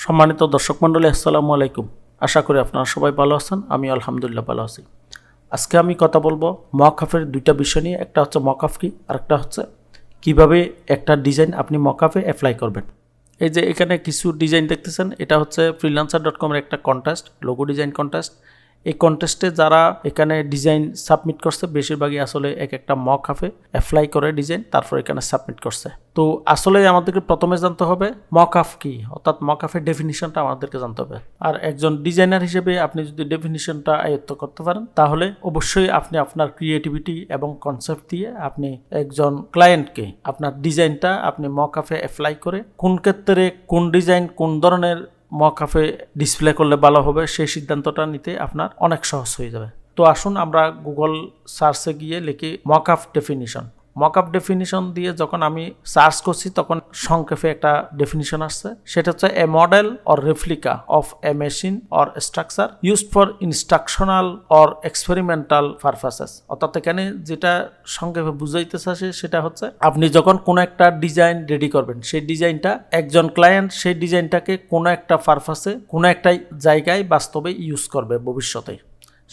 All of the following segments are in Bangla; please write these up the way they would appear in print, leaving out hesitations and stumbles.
সম্মানিত দর্শক মণ্ডলী, আসসালামু আলাইকুম। আশা করি আপনারা সবাই ভালো আছেন। আমি আলহামদুলিল্লাহ ভালো আছি। আজকে আমি কথা বলবো মকআপের দুইটা বিষয় নিয়ে। একটা হচ্ছে মকআপ কি, আর একটা হচ্ছে কিভাবে একটা ডিজাইন আপনি মকআপে অ্যাপ্লাই করবেন। এই যে এখানে কিছু ডিজাইন দেখতেছেন, এটা হচ্ছে freelancer.com এর একটা কন্টেস্ট, লোগো ডিজাইন কন্টেস্ট। এই কন্টেস্টে যারা এখানে ডিজাইন সাবমিট করছে বেশিরভাগই আসলে এক একটা মকআপে অ্যাপ্লাই করে ডিজাইন, তারপর এখানে সাবমিট করছে। তো আসলে আমাদেরকে প্রথমে জানতে হবে মকআপ কি, অর্থাৎ মকআপের ডেফিনিশনটা আমাদেরকে জানতে হবে। আর একজন ডিজাইনার হিসেবে আপনি যদি ডেফিনিশনটা আয়ত্ত করতে পারেন, তাহলে অবশ্যই আপনি আপনার ক্রিয়েটিভিটি এবং কনসেপ্ট দিয়ে আপনি একজন ক্লায়েন্টকে আপনার ডিজাইনটা আপনি মকআপে অ্যাপ্লাই করে কোন ক্ষেত্রে কোন ডিজাইন কোন ধরনের মকআপে ডিসপ্লে করলে ভালো হবে সেই সিদ্ধান্তটা নিতে আপনার অনেক সহজ হয়ে যাবে। তো আসুন আমরা গুগল সার্চে গিয়ে লিখি মকআপ ডেফিনিশন। মকআপ ডেফিনিশন দিয়ে যখন আমি সার্চ করছি তখন সংক্ষেপে একটা ডেফিনিশন আসছে, সেটা হচ্ছে a model or replica of a machine or structure used for instructional or experimental purposes. অর্থাৎ এখানে যেটা সংক্ষেপে বুঝাইতে চাচ্ছে সেটা হচ্ছে আপনি যখন কোনো একটা ডিজাইন রেডি করবেন, সেই ডিজাইনটা একজন ক্লায়েন্ট সেই ডিজাইনটাকে কোনো একটা পারপাসে কোনো একটা জায়গায় বাস্তবে ইউজ করবে ভবিষ্যতে।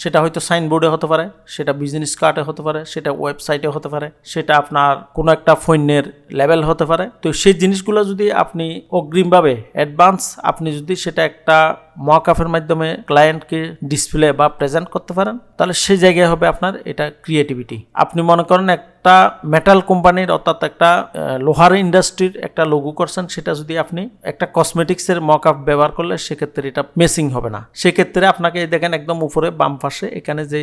সেটা হয়তো সাইনবোর্ডে হতে পারে, সেটা বিজনেস কার্ডে হতে পারে, সেটা ওয়েবসাইটে হতে পারে, সেটা আপনার কোনো একটা পণ্যের লেভেল হতে পারে। তো সেই জিনিসগুলো যদি আপনি অগ্রিমভাবে অ্যাডভান্স আপনি যদি সেটা একটা মকআপের মাধ্যমে ক্লায়েন্টকে ডিসপ্লে বা প্রেজেন্ট করতে পারেন, তাহলে সেই জায়গায় হবে আপনার এটা ক্রিয়েটিভিটি। আপনি মনে করেন একটা মেটাল কোম্পানির অর্থাৎ একটা লোহার ইন্ডাস্ট্রির একটা লোগো করছেন, সেটা যদি আপনি একটা কসমেটিক্সের মকআপ ব্যবহার করলে সেক্ষেত্রে এটা মেসিং হবে না। সেক্ষেত্রে আপনাকে দেখেন একদম উপরে বাম পাশে এখানে যে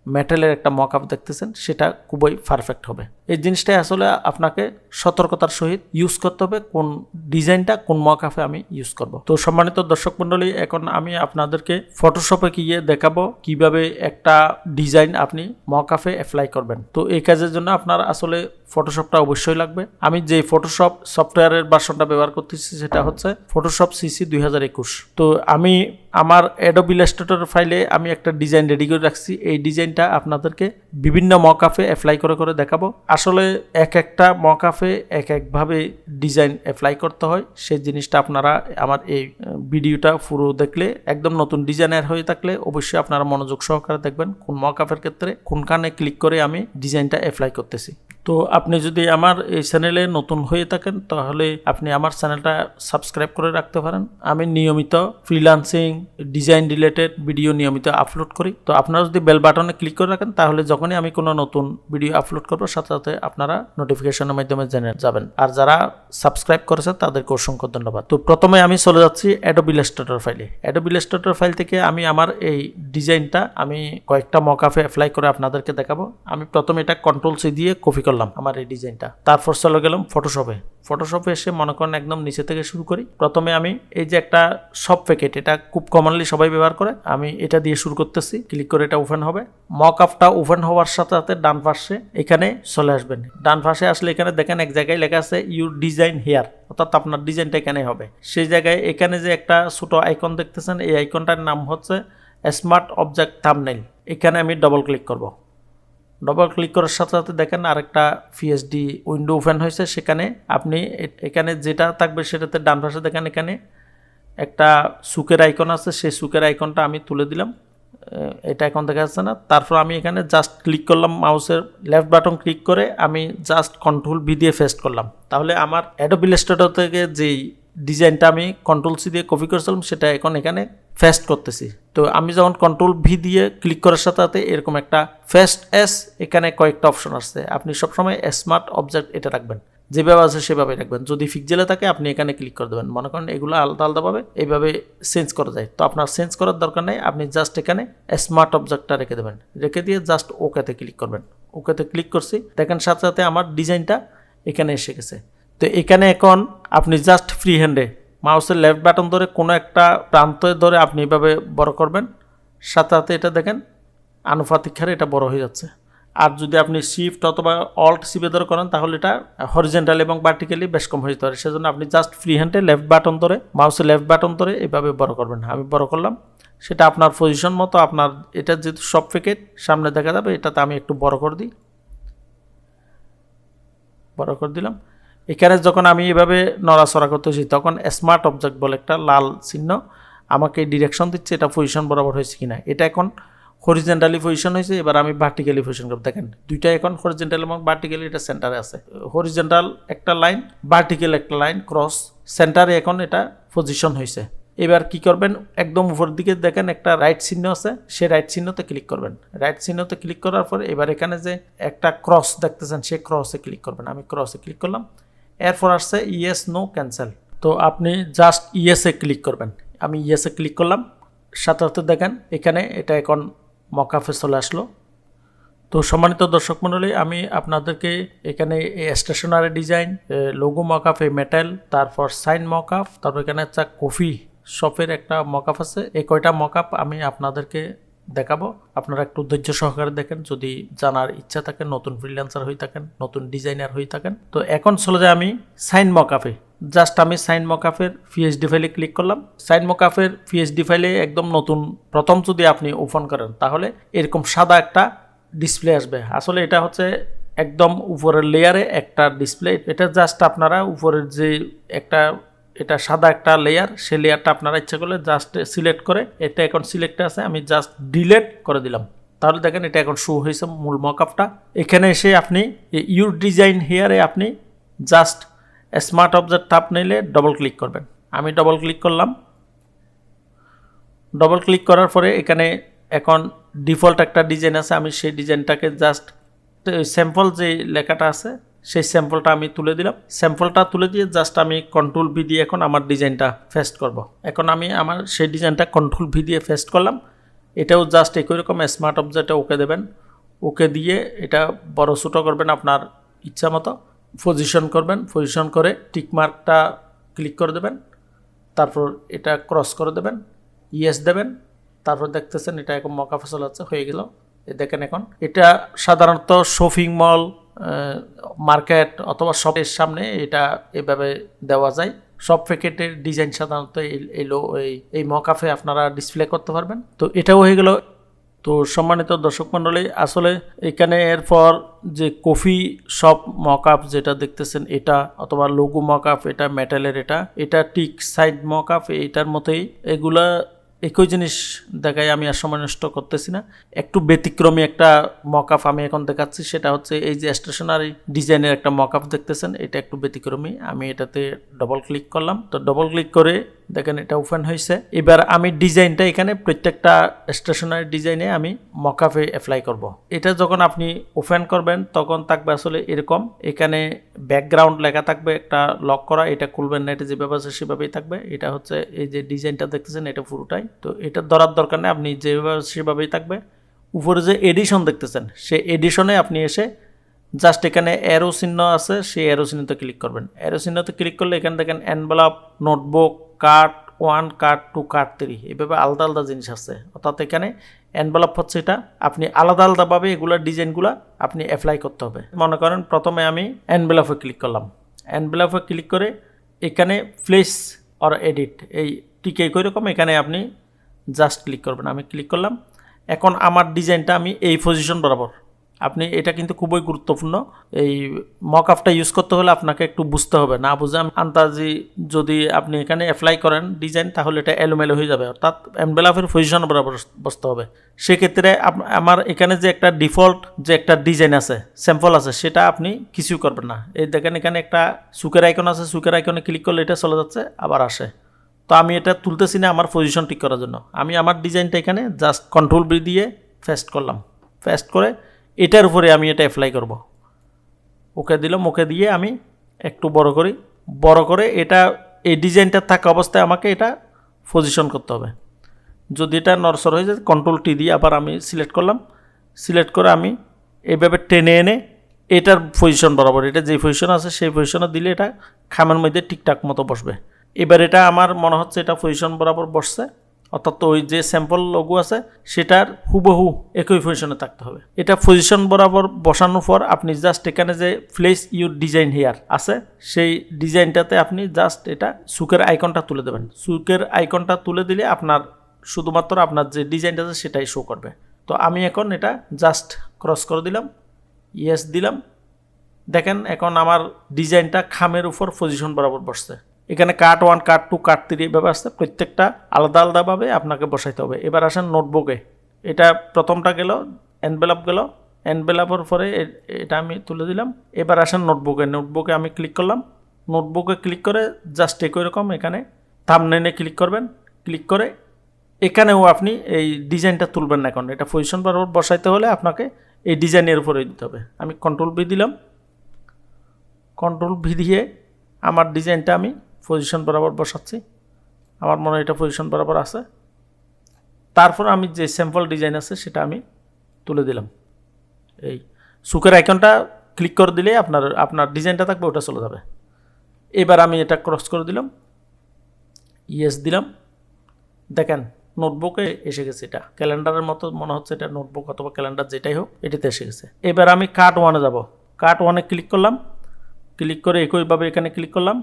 মেটালের একটা মকআপ দেখতেছেন সেটা খুবই পারফেক্ট হবে। এই জিনিসটাই আসলে আপনাকে সতর্কতার সহিত ইউজ করতে হবে, কোন ডিজাইনটা কোন মকআপে আমি ইউজ করব। তো সম্মানিত দর্শক মণ্ডলী, এখন আমি আপনাদেরকে ফটোশপে গিয়ে দেখাবো কিভাবে একটা ডিজাইন আপনি মকআপে অ্যাপ্লাই করবেন। তো এই কাজের জন্য আপনার আসলে ফটোশপটা অবশ্যই লাগবে। আমি যে ফটোশপ সফটওয়্যারের ভার্সনটা ব্যবহার করতেছি সেটা হচ্ছে ফটোশপ সিসি 2021। তো আমি আমার অ্যাডোবি ইলাস্ট্রেটর ফাইলে আমি একটা ডিজাইন রেডি করে রাখছি। এই ডিজাইনটা আপনাদেরকে বিভিন্ন মকআপে অ্যাপ্লাই করে করে দেখাবো। আসলে এক একটা মকআপে এক একভাবে ডিজাইন অ্যাপ্লাই করতে হয়। সেই জিনিসটা আপনারা আমার এই ভিডিওটা পুরো দেখলে, একদম নতুন ডিজাইনার হয়ে থাকলে অবশ্যই আপনারা মনোযোগ সহকারে দেখবেন কোন মকআপের ক্ষেত্রে কোনখানে ক্লিক করে আমি ডিজাইনটা অ্যাপ্লাই করতেছি। তো আপনি যদি আমার এই চ্যানেলে নতুন হয়ে থাকেন তাহলে আপনি আমার চ্যানেলটা সাবস্ক্রাইব করে রাখতে পারেন। আমি নিয়মিত ফ্রিল্যান্সিং ডিজাইন রিলেটেড ভিডিও নিয়মিত আপলোড করি। তো আপনারা যদি বেল বাটনে ক্লিক করে রাখেন তাহলে যখনই আমি কোনো নতুন ভিডিও আপলোড করবো সাথে সাথে আপনারা নোটিফিকেশনের মাধ্যমে জেনে যাবেন। আর যারা সাবস্ক্রাইব করেছে তাদেরকে অসংখ্য ধন্যবাদ। তো প্রথমে আমি চলে যাচ্ছি অ্যাডোবি ইলাস্ট্রেটর ফাইলে। অ্যাডোবি ইলাস্ট্রেটর ফাইল থেকে আমি আমার এই ডিজাইনটা আমি কয়েকটা মকআপে অ্যাপ্লাই করে আপনাদেরকে দেখাবো। আমি প্রথমে এটা কন্ট্রোল সি দিয়ে কপি করলাম আমার এই ডিজাইনটা, তারপর চলে গেলাম ফটোশপে এসে মনে করেন একদম নিচে থেকে শুরু করি। প্রথমে আমি এই যে একটা সব প্যাকেট, এটা খুব কমনলি সবাই ব্যবহার করে, আমি এটা দিয়ে শুরু করতেছি। ক্লিক করে এটা ওপেন হবে। মকআপটা ওপেন হওয়ার সাথে সাথে ডান পাশে এখানে চলে আসবেন। ডান পাশে আসলে এখানে দেখেন এক জায়গায় লেখা আছে ইউর ডিজাইন হিয়ার, অর্থাৎ আপনার ডিজাইনটা এখানে হবে। সেই জায়গায় এখানে যে একটা ছোট আইকন দেখতেছেন, এই আইকনটার নাম হচ্ছে স্মার্ট অবজেক্ট থাম্বনেইল। এখানে আমি ডবল ক্লিক করব। ডবল ক্লিক করার সাথে সাথে দেখেন আরেকটা পিএসডি উইন্ডো ওপেন হয়েছে। সেখানে আপনি এখানে যেটা থাকবে সেটাতে ডান পাশে দেখেন এখানে একটা সুকের আইকন আছে, সেই সুকের আইকনটা আমি তুলে দিলাম। এটা এখন দেখা যাচ্ছে না। তারপর আমি এখানে জাস্ট ক্লিক করলাম, মাউসের লেফট বাটন ক্লিক করে আমি জাস্ট কন্ট্রোল ভি দিয়ে পেস্ট করলাম। তাহলে আমার অ্যাডোবি ইলাস্ট্রেটর থেকে যেই ডিজাইনটা আমি কন্ট্রোল সি দিয়ে কপি করেছিলাম সেটা এখন এখানে পেস্ট করতেছি। তো আমি যখন কন্ট্রোল ভি দিয়ে ক্লিক করার সাথে সাথে এরকম একটা পেস্ট এস, এখানে কয়েকটা অপশন আসছে। আপনি সবসময় স্মার্ট অবজেক্ট এটা রাখবেন, যেভাবে আছে সেভাবে রাখবেন। যদি পিক্সেলে থাকে আপনি এখানে ক্লিক করে দেবেন। মনে করেন এগুলো আলাদা আলাদাভাবে এইভাবে চেঞ্জ করা যায়, তো আপনার চেঞ্জ করার দরকার নেই। আপনি জাস্ট এখানে স্মার্ট অবজেক্টটা রেখে দেবেন, রেখে দিয়ে জাস্ট ওকেতে ক্লিক করবেন। ওকেতে ক্লিক করছি, দেখেন সাথে সাথে আমার ডিজাইনটা এখানে এসে গেছে। তো এখানে এখন আপনি জাস্ট ফ্রি হ্যান্ডে মাউসের লেফট বাটন ধরে কোনো একটা প্রান্ত ধরে আপনি এভাবে বড় করবেন, সাথে সাথে এটা দেখেন আনুপাতিক হারে এটা বড় হয়ে যাচ্ছে। আর যদি আপনি শিফট অথবা অল্ট চিপে ধরে করেন তাহলে এটা হরিজেন্টাল এবং ভার্টিক্যালি বেশ কম হয়ে যেতে পারে। সেজন্য আপনি জাস্ট ফ্রি হ্যান্ডে লেফট বাটন ধরে মাউসের লেফট বাটন ধরে এভাবে বড় করবেন। আমি বড় করলাম, সেটা আপনার পজিশন মতো, আপনার এটা যেহেতু সব প্যাকেট সামনে দেখা যাবে, এটাতে আমি একটু বড় করে দিই, বড় করে দিলাম। এখানে যখন আমি এভাবে নড়াচড়া করতেছি তখন স্মার্ট অবজেক্ট বলে একটা লাল চিহ্ন আমাকে ডিরেকশন দিচ্ছে এটা পজিশন বরাবর হয়েছে কিনা। এটা এখন হরিজেন্টালি পজিশন হয়েছে, এবার আমি ভার্টিক্যালি পজিশন করব। দেখেন দুইটা এখন হরিজেন্টাল এবং ভার্টিক্যালি এটা সেন্টারে আছে। হরিজেন্টাল একটা লাইন, ভার্টিক্যাল একটা লাইন ক্রস, সেন্টারে এখন এটা পজিশন হয়েছে। এবার কি করবেন, একদম উপরের দিকে দেখেন একটা রাইট চিহ্ন আছে, সেই রাইট চিহ্নতে ক্লিক করবেন। রাইট চিহ্নতে ক্লিক করার পর এবার এখানে যে একটা ক্রস দেখতেছেন সেই ক্রসে ক্লিক করবেন। আমি ক্রসে ক্লিক করলাম, এরপর আসছে ইয়েস নো ক্যান্সেল। তো আপনি জাস্ট ইয়েসে ক্লিক করবেন। আমি ইয়েসে ক্লিক করলাম, সাথে সাথে দেখেন এখানে এটা এখন মকআপে চলে আসলো। তো সম্মানিত দর্শক মণ্ডলী, আমি আপনাদেরকে এখানে stationery design, logo mockup, metal, তারপর সাইন মকআপ, তারপর এখানে একটা কফি শপের একটা মকআপ আছে। এই কয়টা মকআপ আমি আপনাদেরকে দেখাবো। আপনারা একটু ধৈর্য সহকারে দেখেন যদি জানার ইচ্ছা থাকে, নতুন ফ্রিল্যান্সার হয়ে থাকেন, নতুন ডিজাইনার হয়ে থাকেন। তো এখন চলে যাই আমি সাইন মকআপে। জাস্ট আমি সাইন মকআপের পিএইচডি ফাইলে ক্লিক করলাম। সাইন মকআপের পিএইচডি ফাইলে একদম নতুন প্রথম যদি আপনি ওপেন করেন তাহলে এরকম সাদা একটা ডিসপ্লে আসবে। আসলে এটা হচ্ছে একদম উপরের লেয়ারে একটা ডিসপ্লে। এটা জাস্ট আপনারা উপরের যে একটা এটা সাদা একটা লেয়ার, সেই লেয়ারটা আপনারা ইচ্ছা করলে জাস্ট সিলেক্ট করে, এটা এখন সিলেক্ট আছে, আমি জাস্ট ডিলেট করে দিলাম। তাহলে দেখেন এটা এখন শো হয়েছে মূল মকআপটা। এখানে এসে আপনি ইউর ডিজাইন হেয়ারে আপনি জাস্ট স্মার্ট অবজেক্ট ট্যাপ নিলে ডবল ক্লিক করবেন। আমি ডবল ক্লিক করলাম। ডবল ক্লিক করার পরে এখানে এখন ডিফল্ট একটা ডিজাইন আছে, আমি সেই ডিজাইনটাকে জাস্ট স্যাম্পল যে লেখাটা আছে সেই স্যাম্পলটা আমি তুলে দিলাম। স্যাম্পলটা তুলে দিয়ে জাস্ট আমি কন্ট্রোল ভি দিয়ে এখন আমার ডিজাইনটা পেস্ট করব। এখন আমি আমার সেই ডিজাইনটা কন্ট্রোল ভি দিয়ে পেস্ট করলাম। এটাও জাস্ট একই রকম স্মার্ট অবজেক্টে ওকে দেবেন। ওকে দিয়ে এটা বড় ছোটো করবেন আপনার ইচ্ছা মতো, পজিশন করবেন। পজিশন করে টিকমার্কটা ক্লিক করে দেবেন, তারপর এটা ক্রস করে দেবেন, ইয়েস দেবেন। তারপর দেখতেছেন এটা এখন মকআপ চলাচ্ছে, হয়ে গেল। দেখেন এখন এটা সাধারণত শপিং মল, মার্কেট অথবা শপের সামনে এটা এভাবে দেওয়া যায়। সব প্যাকেটের ডিজাইন সাধারণত এই মকআপে আপনারা ডিসপ্লে করতে পারবেন। তো এটাও হয়ে গেল। তো সম্মানিত দর্শক মণ্ডলী, আসলে এখানে এরপর যে কফি শপ মকআপ যেটা দেখতেছেন এটা, অথবা লোগো মকআপ, এটা মেটালের, এটা টিক সাইড মকআপ, এইটার মতোই এগুলা একই জিনিস দেখায়। আমি আর সময় নষ্ট করতেছি না। একটু ব্যতিক্রমী একটা মকআপ আমি এখন দেখাচ্ছি, সেটা হচ্ছে এই যে স্টেশনারি ডিজাইনের একটা মকআপ দেখতেছেন, এটা একটু ব্যতিক্রমী। আমি এটাতে ডবল ক্লিক করলাম। তো ডবল ক্লিক করে দেখেন এটা ওপেন হয়েছে। এবার আমি ডিজাইনটা এখানে প্রত্যেকটা স্টেশনারি ডিজাইনে আমি মকআপে অ্যাপ্লাই করব। এটা যখন আপনি ওপেন করবেন তখন থাকবে আসলে এরকম, এখানে ব্যাকগ্রাউন্ড লেখা থাকবে একটা লক করা, এটা খুলবেন না, এটা যেভাবে আছে সেভাবেই থাকবে। এটা হচ্ছে এই যে ডিজাইনটা দেখতেছেন এটা পুরোটাই। তো এটা ধরার দরকার নেই, আপনি যেভাবে সেভাবেই থাকবে। উপরে যে এডিশন দেখতেছেন সেই এডিশনে আপনি এসে জাস্ট এখানে অ্যারো চিহ্ন আছে, সেই অ্যারো চিহ্নতে ক্লিক করবেন। অ্যারো চিহ্নতে ক্লিক করলে এখানে দেখেন envelope, notebook, card 1, card 2, card 3, এভাবে আলাদা আলাদা জিনিস আছে। অর্থাৎ এখানে এনভেলপ হচ্ছে এটা, আপনি আলাদা আলাদাভাবে এগুলোর ডিজাইনগুলো আপনি অ্যাপ্লাই করতে হবে। মনে করেন প্রথমে আমি এনভেলপে ক্লিক করলাম। এনভেলপে ক্লিক করে এখানে প্লেস অর এডিট, এই ঠিক একই রকম এখানে আপনি জাস্ট ক্লিক করবেন। আমি ক্লিক করলাম। এখন আমার ডিজাইনটা আমি এই পজিশন বরাবর, আপনি এটা কিন্তু খুবই গুরুত্বপূর্ণ। এই মকআপটা ইউজ করতে হলে আপনাকে একটু বুঝতে হবে, না বুঝে আন্দাজি যদি আপনি এখানে অ্যাপ্লাই করেন ডিজাইন তাহলে এটা এলোমেলো হয়ে যাবে। অর্থাৎ এনভেলপের পজিশন বরাবর বসতে হবে। সেক্ষেত্রে আমার এখানে যে একটা ডিফল্ট যে একটা ডিজাইন আছে, স্যাম্পল আছে, সেটা আপনি কিছু করবেন না। এই দেখেন এখানে একটা সুকের আইকন আছে, সুকের আইকনে ক্লিক করলে এটা চলে যাচ্ছে, আবার আসে। তো আমি এটা তুলতেছি না আমার পজিশন ঠিক করার জন্য। আমি আমার ডিজাইনটা এখানে জাস্ট কন্ট্রোল ভি দিয়ে পেস্ট করলাম। পেস্ট করে এটার উপরে আমি এটা অ্যাপ্লাই করব। ওকে দিলাম। ওকে দিয়ে আমি একটু বড় করি। বড় করে এটা এই ডিজাইনটা থাকা অবস্থায় আমাকে এটা পজিশন করতে হবে। যদি এটা নড়চড় হয়ে যায় কন্ট্রোল টি দিয়ে আবার আমি সিলেক্ট করলাম। সিলেক্ট করে আমি এইভাবে টেনে এনে এটার পজিশন বরাবর, এটা যে পজিশন আছে সেই পজিশনে দিলে এটা খামের মধ্যে ঠিকঠাক মতো বসবে। এবার এটা আমার মনে হচ্ছে এটা পজিশন বরাবর বসছে, অর্থাৎ ওই যে স্যাম্পল লোগো আছে সেটার হুবহু একই পজিশনে থাকতে হবে। এটা পজিশন বরাবর বসানোর পর আপনি জাস্ট এখানে যে প্লেস ইউর ডিজাইন হেয়ার আছে সেই ডিজাইনটাতে আপনি জাস্ট এটা সুকের আইকনটা তুলে দেবেন। সুকের আইকনটা তুলে দিলে আপনার শুধুমাত্র আপনার যে ডিজাইনটা আছে সেটাই শো করবে। তো আমি এখন এটা জাস্ট ক্রস করে দিলাম, ইয়েস দিলাম, দেখেন এখন আমার ডিজাইনটা খামের উপর পজিশন বরাবর বসছে। এখানে কাট 1, কাট 2, কাট 3 এভাবে আসছে, প্রত্যেকটা আলাদা আলাদাভাবে আপনাকে বসাইতে হবে। এবার আসেন নোটবুকে, এটা প্রথমটা গেল, এনভেলপ গেল, এনভেলপের পরে এটা আমি তুলে দিলাম। এবার আসেন নোটবুকে আমি ক্লিক করলাম। নোটবুকে ক্লিক করে জাস্ট একই রকম এখানে থাম্বনেইলে ক্লিক করবেন। ক্লিক করে এখানেও আপনি এই ডিজাইনটা তুলবেন না, এখন এটা পজিশন বরাবর বসাইতে হলে আপনাকে এই ডিজাইনের উপরে দিতে হবে। আমি কন্ট্রোল ভি দিলাম। কন্ট্রোল ভি দিয়ে আমার ডিজাইনটা আমি পজিশন বরাবর বসাচ্ছি। আমার মনে হয় এটা পজিশন বরাবর আছে। তারপর আমি যে স্যাম্পল ডিজাইন আছে সেটা আমি তুলে দিলাম। এই সুকের আইকনটা ক্লিক করে দিলে আপনার ডিজাইনটা থাকবে, ওটা চলে যাবে। এবার আমি এটা ক্রস করে দিলাম, ইয়েস দিলাম। দেখেন নোটবুকে এসে গেছে, এটা ক্যালেন্ডারের মতো মনে হচ্ছে, এটা নোটবুক অথবা ক্যালেন্ডার যেটাই হোক এটাতে এসে গেছে। এবার আমি কাট 1-এ যাব। কাট 1-এ ক্লিক করলাম। ক্লিক করে একইভাবে এখানে ক্লিক করলাম।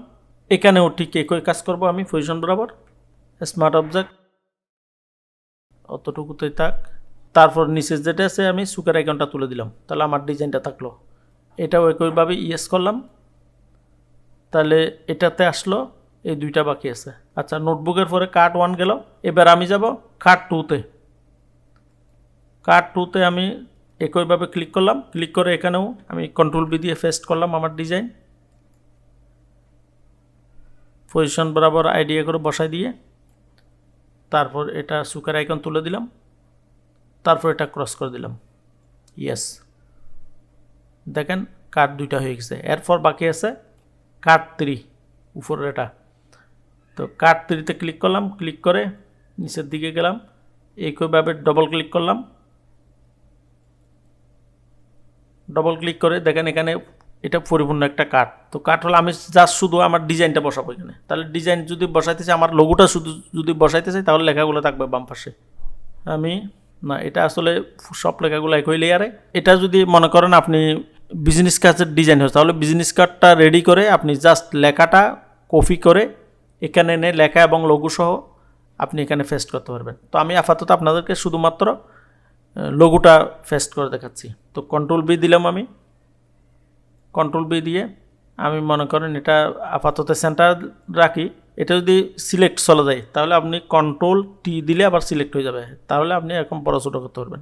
এখানেও ঠিক একই কাজ করব আমি পজিশন বরাবর। স্মার্ট অবজেক্ট অতটুকুতেই থাক। তারপর নিচে যেটা আছে আমি সুকের আইকনটা তুলে দিলাম, তাহলে আমার ডিজাইনটা থাকলো। এটাও একইভাবে ইয়েস করলাম, তাহলে এটাতে আসলো। এই দুইটা বাকি আছে। আচ্ছা, নোটবুকের পরে কাট 1 গেল। এবার আমি যাব কাট 2-তে। কাট 2-তে আমি একইভাবে ক্লিক করলাম। ক্লিক করে এখানেও আমি কন্ট্রোল ভি দিয়ে পেস্ট করলাম আমার ডিজাইন, পজিশন বরাবর আইডিয়া করে বসাই দিয়ে তারপর এটা সুকের আইকন তুলে দিলাম। তারপর এটা ক্রস করে দিলাম, ইয়েস। দেখেন কাট 2টা হয়ে গেছে। এরপর বাকি আছে কাট 3, উপরের এটা। তো কাট 3-তে ক্লিক করলাম। ক্লিক করে নিচের দিকে গেলাম, একইভাবে ডবল ক্লিক করলাম। ডবল ক্লিক করে দেখেন এখানে এটা পরিপূর্ণ একটা কাট। তো কাট হলো আমি জাস্ট শুধু আমার ডিজাইনটা বসাবো এখানে। তাহলে ডিজাইন যদি বসাইতে চাই, আমার লোগোটা শুধু যদি বসাইতে চাই, তাহলে লেখাগুলো থাকবে বাম পাশে। আমি না, এটা আসলে সব লেখাগুলো একই লেয়ারে। এটা যদি মনে করেন আপনি বিজনেস কার্ডের ডিজাইন হচ্ছে, তাহলে বিজনেস কার্ডটা রেডি করে আপনি জাস্ট লেখাটা কপি করে এখানে এনে লেখা এবং লোগো সহ আপনি এখানে পেস্ট করতে পারবেন। তো আমি আপাতত আপনাদেরকে শুধুমাত্র লোগোটা পেস্ট করে দেখাচ্ছি। তো কন্ট্রোল ভি দিলাম আমি। কন্ট্রোল ভি দিয়ে আমি মনে করেন এটা আপাতত সেন্টার রাখি। এটা যদি সিলেক্ট চলে যায়, তাহলে আপনি কন্ট্রোল টি দিলে আবার সিলেক্ট হয়ে যাবে, তাহলে আপনি এরকম বড় ছোটো করতে পারবেন।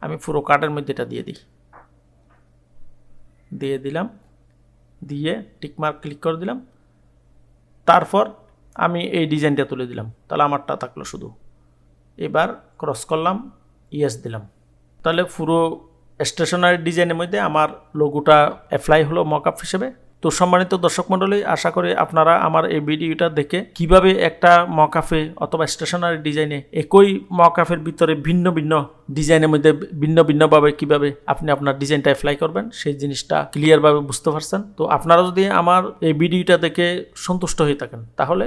আমি পুরো কার্ডের মধ্যে এটা দিয়ে দিলাম। দিয়ে টিকমার্ক ক্লিক করে দিলাম। তারপর আমি এই ডিজাইনটা তুলে দিলাম, তাহলে আমারটা থাকলো শুধু। এবার ক্রস করলাম, ইয়েস দিলাম। তাহলে পুরো স্টেশনারি ডিজাইনের মধ্যে আমার লোগোটা অ্যাপ্লাই হলো মকআপ হিসেবে। তো সম্মানিত দর্শক মণ্ডলী, আশা করি আপনারা আমার এই ভিডিওটা দেখে কিভাবে একটা মকআপে অথবা স্টেশনারি ডিজাইনে একই মকআপের ভিতরে ভিন্ন ভিন্ন ডিজাইনের মধ্যে ভিন্ন ভিন্নভাবে কিভাবে আপনি আপনার ডিজাইনটা অ্যাপ্লাই করবেন সেই জিনিসটা ক্লিয়ারভাবে বুঝতে পারছেন। তো আপনারা যদি আমার এই ভিডিওটা দেখে সন্তুষ্ট হয়ে থাকেন, তাহলে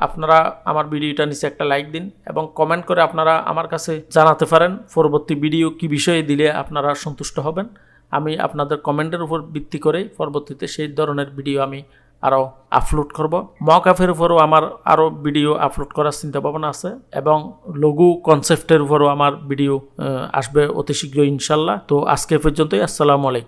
আপনারা আমার ভিডিওটা নিচে একটা লাইক দিন এবং কমেন্ট করে আপনারা আমার কাছে জানাতে পারেন পরবর্তী ভিডিও কি বিষয়ে দিলে আপনারা সন্তুষ্ট হবেন। আমি আপনাদের কমেন্টের উপর ভিত্তি করে পরবর্তীতে সেই ধরনের ভিডিও আমি আরও আপলোড করব। মকআপের উপরও আমার আরও ভিডিও আপলোড করার চিন্তা ভাবনা আছে এবং লঘু কনসেপ্টের উপরও আমার ভিডিও আসবে অতি শীঘ্রই ইনশাল্লাহ। তো আজকে পর্যন্তই, আসসালামু আলাইকুম।